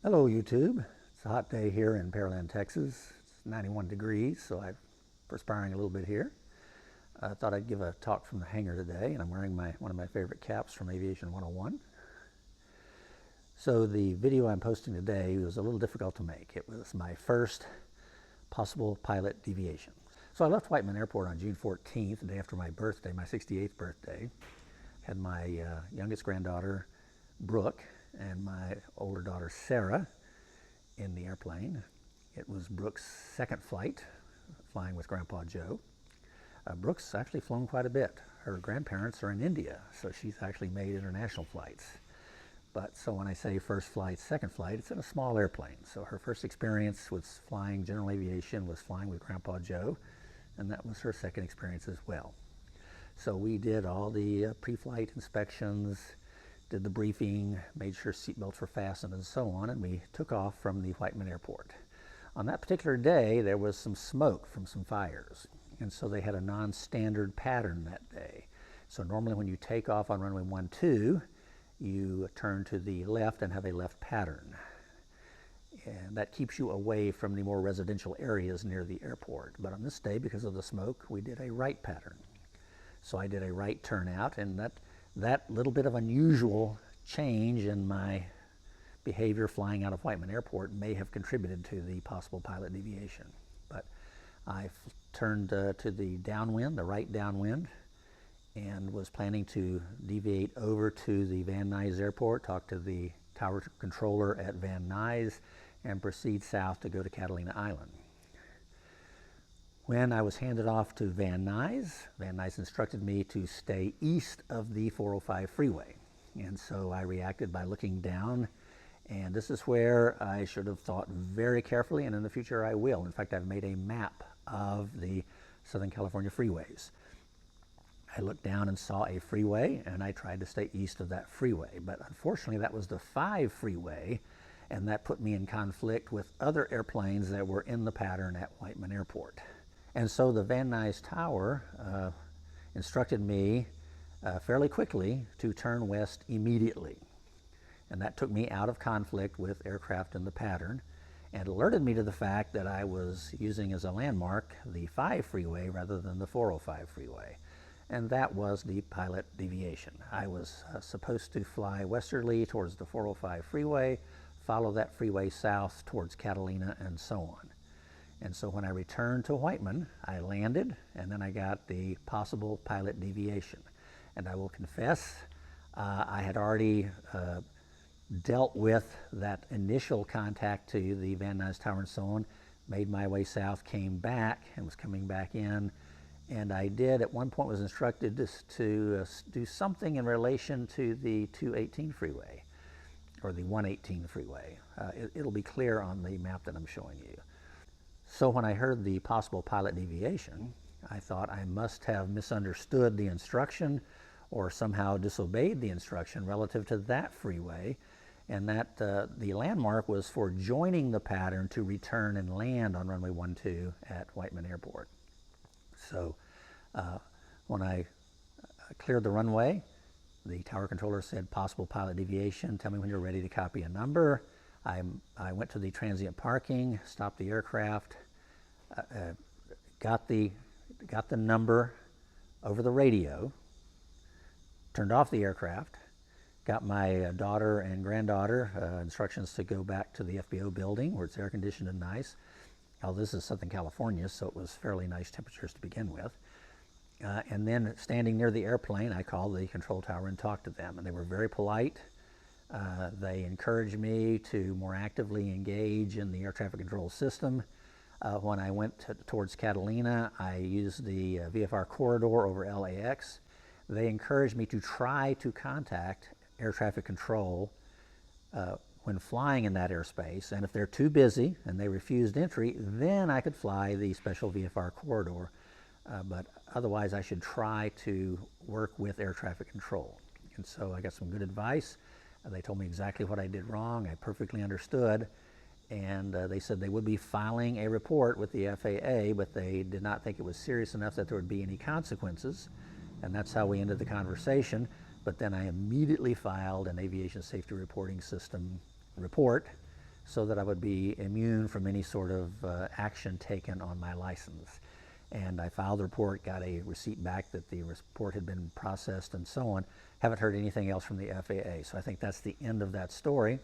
Hello YouTube. It's a hot day here in Pearland, Texas. It's 91 degrees, so I'm perspiring a little bit here. I thought I'd give a talk from the hangar today, and I'm wearing one of my favorite caps from Aviation 101. So the video I'm posting today was a little difficult to make. It was my first possible pilot deviation. So I left Whiteman Airport on June 14th, the day after my birthday, my 68th birthday. Had my youngest granddaughter, Brooke, and my older daughter Sarah in the airplane. It was Brooke's second flight, flying with Grandpa Joe. Brooke's actually flown quite a bit. Her grandparents are in India, so she's actually made international flights. But so when I say first flight, second flight, it's in a small airplane. So her first experience with flying general aviation was flying with Grandpa Joe, and that was her second experience as well. So we did all the pre-flight inspections, did the briefing, made sure seatbelts were fastened and so on, and we took off from the Whiteman Airport. On that particular day, there was some smoke from some fires, and so they had a non-standard pattern that day. So normally when you take off on runway 12, you turn to the left and have a left pattern. And that keeps you away from the more residential areas near the airport. But on this day, because of the smoke, we did a right pattern. So I did a right turnout, and that little bit of unusual change in my behavior flying out of Whiteman Airport may have contributed to the possible pilot deviation. But I turned to the downwind, the right downwind, and was planning to deviate over to the Van Nuys Airport, talk to the tower controller at Van Nuys, and proceed south to go to Catalina Island. When I was handed off to Van Nuys instructed me to stay east of the 405 freeway. And so I reacted by looking down, and this is where I should have thought very carefully, and in the future I will. In fact, I've made a map of the Southern California freeways. I looked down and saw a freeway, and I tried to stay east of that freeway. But unfortunately, that was the 5 freeway, and that put me in conflict with other airplanes that were in the pattern at Whiteman Airport. And so the Van Nuys Tower instructed me fairly quickly to turn west immediately. And that took me out of conflict with aircraft in the pattern and alerted me to the fact that I was using as a landmark the 5 freeway rather than the 405 freeway. And that was the pilot deviation. I was supposed to fly westerly towards the 405 freeway, follow that freeway south towards Catalina, and so on. And so when I returned to Whiteman, I landed, and then I got the possible pilot deviation. And I will confess, I had already dealt with that initial contact to the Van Nuys Tower and so on, made my way south, came back, and was coming back in. And I did, at one point, was instructed to do something in relation to the 218 freeway, or the 118 freeway. It'll be clear on the map that I'm showing you. So when I heard the possible pilot deviation, I thought I must have misunderstood the instruction or somehow disobeyed the instruction relative to that freeway, and that the landmark was for joining the pattern to return and land on runway 12 at Whiteman Airport. So when I cleared the runway, the tower controller said, possible pilot deviation, tell me when you're ready to copy a number. I went to the transient parking, stopped the aircraft, got the number over the radio, turned off the aircraft, got my daughter and granddaughter instructions to go back to the FBO building where it's air conditioned and nice. Now this is Southern California, so it was fairly nice temperatures to begin with. And then standing near the airplane, I called the control tower and talked to them, and they were very polite. They encouraged me to more actively engage in the air traffic control system. When I went towards Catalina, I used the VFR corridor over LAX. They encouraged me to try to contact air traffic control when flying in that airspace, and if they're too busy and they refused entry, then I could fly the special VFR corridor, but otherwise I should try to work with air traffic control. And so I got some good advice. They told me exactly what I did wrong. I perfectly understood. And they said they would be filing a report with the FAA, but they did not think it was serious enough that there would be any consequences. And that's how we ended the conversation. But then I immediately filed an aviation safety reporting system report so that I would be immune from any sort of action taken on my license. And I filed the report, got a receipt back that the report had been processed and so on. Haven't heard anything else from the FAA. So I think that's the end of that story.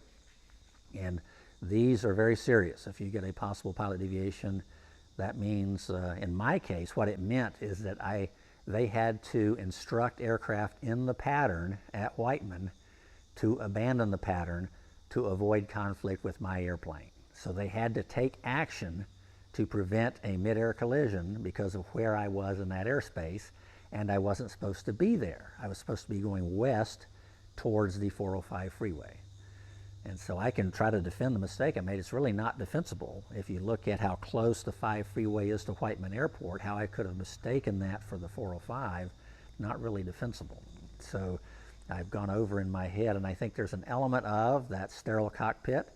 And these are very serious. If you get a possible pilot deviation, that means, in my case, what it meant is that they had to instruct aircraft in the pattern at Whiteman to abandon the pattern to avoid conflict with my airplane. So they had to take action to prevent a mid-air collision because of where I was in that airspace, and I wasn't supposed to be there. I was supposed to be going west towards the 405 freeway. And so I can try to defend the mistake I made. It's really not defensible. If you look at how close the 5 freeway is to Whiteman Airport, how I could have mistaken that for the 405, not really defensible. So I've gone over in my head, and I think there's an element of that sterile cockpit.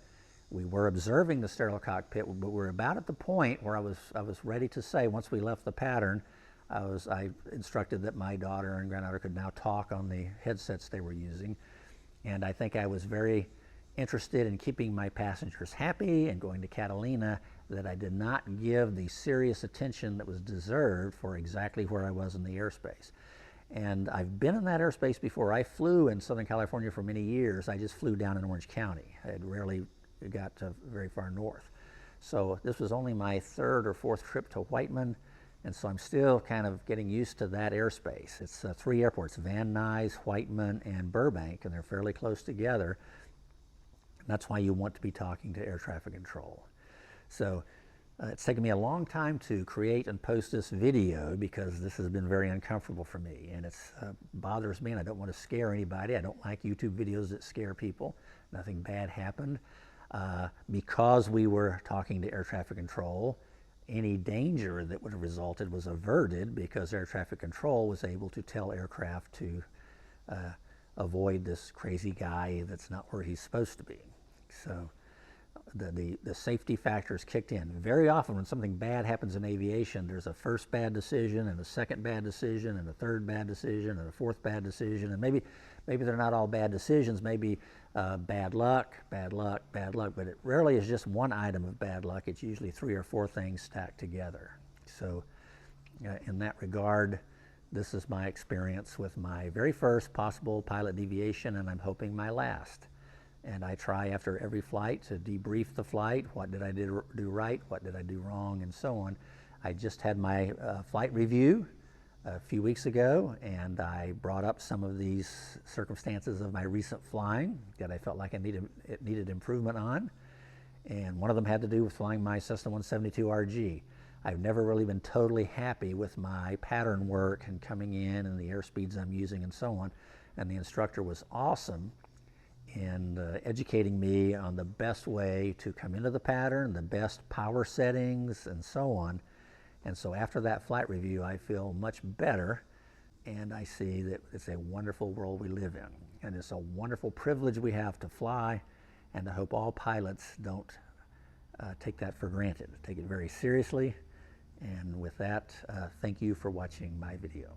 We were observing the sterile cockpit, but we're about at the point where I was ready to say, once we left the pattern, I instructed that my daughter and granddaughter could now talk on the headsets they were using. And I think I was very interested in keeping my passengers happy and going to Catalina, that I did not give the serious attention that was deserved for exactly where I was in the airspace. And I've been in that airspace before. I flew in Southern California for many years. I just flew down in Orange County. I had rarely got very far north. So this was only my 3rd or 4th trip to Whiteman, and so I'm still kind of getting used to that airspace. It's 3 airports, Van Nuys, Whiteman, and Burbank, and they're fairly close together. That's why you want to be talking to air traffic control. So it's taken me a long time to create and post this video because this has been very uncomfortable for me, and it bothers me, and I don't want to scare anybody. I don't like YouTube videos that scare people. Nothing bad happened. Because we were talking to air traffic control, any danger that would have resulted was averted because air traffic control was able to tell aircraft to avoid this crazy guy that's not where he's supposed to be. So the safety factors kicked in. Very often when something bad happens in aviation, there's a first bad decision and a second bad decision and a third bad decision and a fourth bad decision, and maybe they're not all bad decisions, maybe bad luck, bad luck, bad luck, but it rarely is just one item of bad luck. It's usually 3 or 4 things stacked together. So in that regard, this is my experience with my very first possible pilot deviation, and I'm hoping my last. And I try after every flight to debrief the flight. What did I do right? What did I do wrong? And so on. I just had my flight review a few weeks ago, and I brought up some of these circumstances of my recent flying that I felt like it needed improvement on. And one of them had to do with flying my Cessna 172RG. I've never really been totally happy with my pattern work and coming in and the airspeeds I'm using and so on. And the instructor was awesome in educating me on the best way to come into the pattern, the best power settings, and so on. And so after that flight review, I feel much better, and I see that it's a wonderful world we live in. And it's a wonderful privilege we have to fly, and I hope all pilots don't take that for granted. Take it very seriously. And with that, thank you for watching my video.